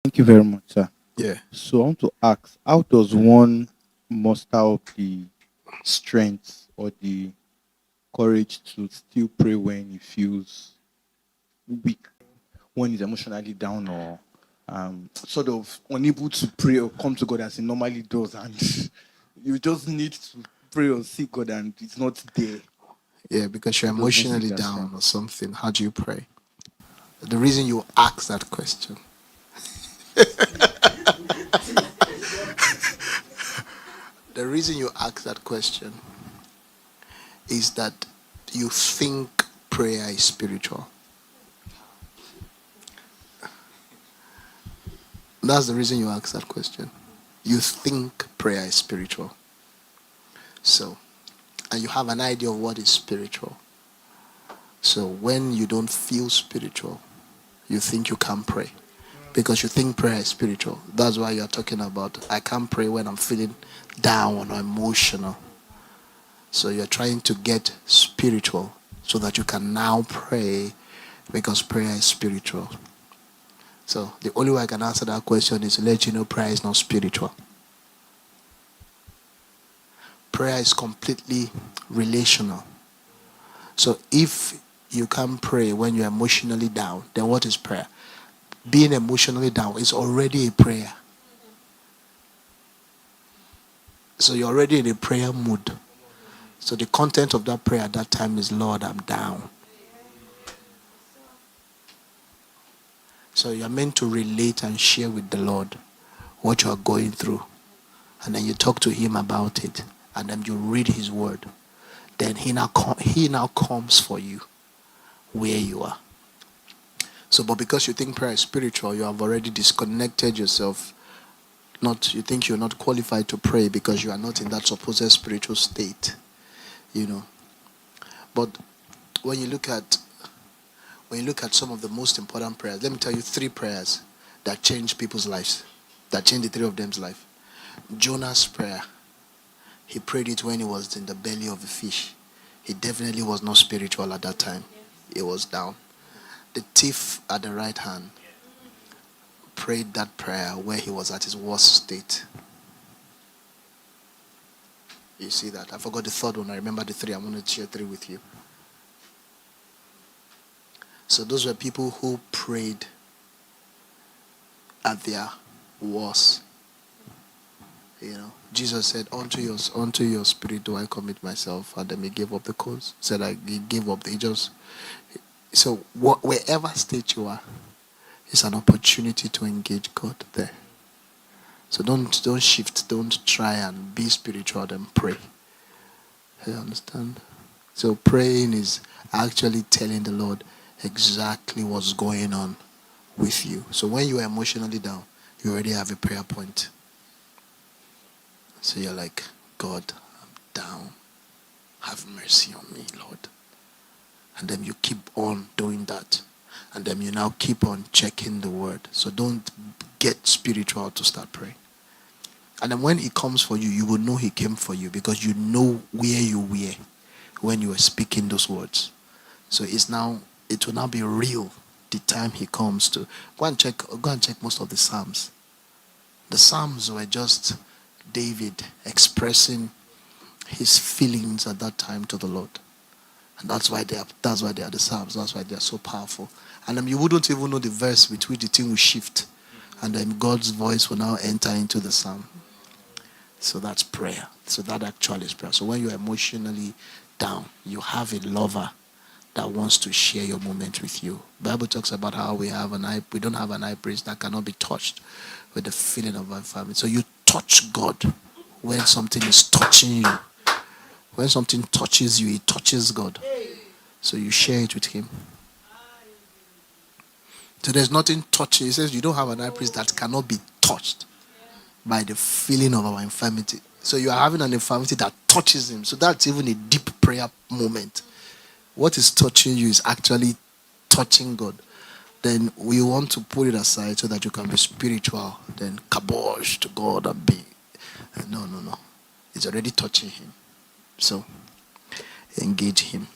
Thank you very much, sir. Yeah. So I want to ask, how does one muster up the strength or the courage to still pray when he feels weak, when he's emotionally down or sort of unable to pray or come to God as he normally does, and you just need to pray or seek God and it's not there. Yeah, because you're How does one seek emotionally that down strength? or something. How do you pray? The reason you ask that question, the reason you ask that question is that you think prayer is spiritual. That's the reason you ask that question. You think prayer is spiritual. So, and you have an idea of what is spiritual. So when you don't feel spiritual, you think you can't pray. Because you think prayer is spiritual. That's why you're talking about, I can't pray when I'm feeling down or emotional. So you're trying to get spiritual so that you can now pray because prayer is spiritual. So the only way I can answer that question is to let you know prayer is not spiritual. Prayer is completely relational. So if you can't pray when you're emotionally down, then what is prayer? Being emotionally down is already a prayer. So you're already in a prayer mood. So the content of that prayer at that time is, Lord, I'm down. So you're meant to relate and share with the Lord what you are going through. And then you talk to him about it. And then you read his word. Then he now comes for you where you are. So, but because you think prayer is spiritual, you have already disconnected yourself. You think you're not qualified to pray because you are not in that supposed spiritual state. But when you look at some of the most important prayers, let me tell you 3 prayers that changed people's lives, that changed the 3 of them's life. Jonah's prayer, he prayed it when he was in the belly of the fish. He definitely was not spiritual at that time. He was down. The thief at the right hand prayed that prayer where he was at his worst state. You see that? I forgot the third one. I remember the 3. I'm going to share 3 with you. So those were people who prayed at their worst. Jesus said, unto your spirit do I commit myself. And then he gave up the cause. Said he gave up. So wherever state you are, it's an opportunity to engage God there. So don't shift. Don't try and be spiritual and pray. You understand? So praying is actually telling the Lord exactly what's going on with you. So when you are emotionally down, you already have a prayer point. So you're like, God, I'm down. Have mercy on me, Lord. And then you keep on doing that. And then you now keep on checking the word. So don't get spiritual to start praying. And then when he comes for you, you will know he came for you because you know where you were when you were speaking those words. So it will now be real the time he comes to. Go and check most of the Psalms. The Psalms were just David expressing his feelings at that time to the Lord. And that's why they are the Psalms. That's why they are so powerful. And you wouldn't even know the verse with which the thing will shift. And then God's voice will now enter into the Psalm. So that's prayer. So that actually is prayer. So when you're emotionally down, you have a lover that wants to share your moment with you. The Bible talks about how we don't have an high priest that cannot be touched with the feeling of our family. So you touch God when something is touching you. When something touches you, it touches God. So you share it with him. So there's nothing touching. He says you don't have an high priest that cannot be touched by the feeling of our infirmity. So you are having an infirmity that touches him. So that's even a deep prayer moment. What is touching you is actually touching God. Then we want to put it aside so that you can be spiritual. Then kabosh to God and be. No. It's already touching him. So engage him.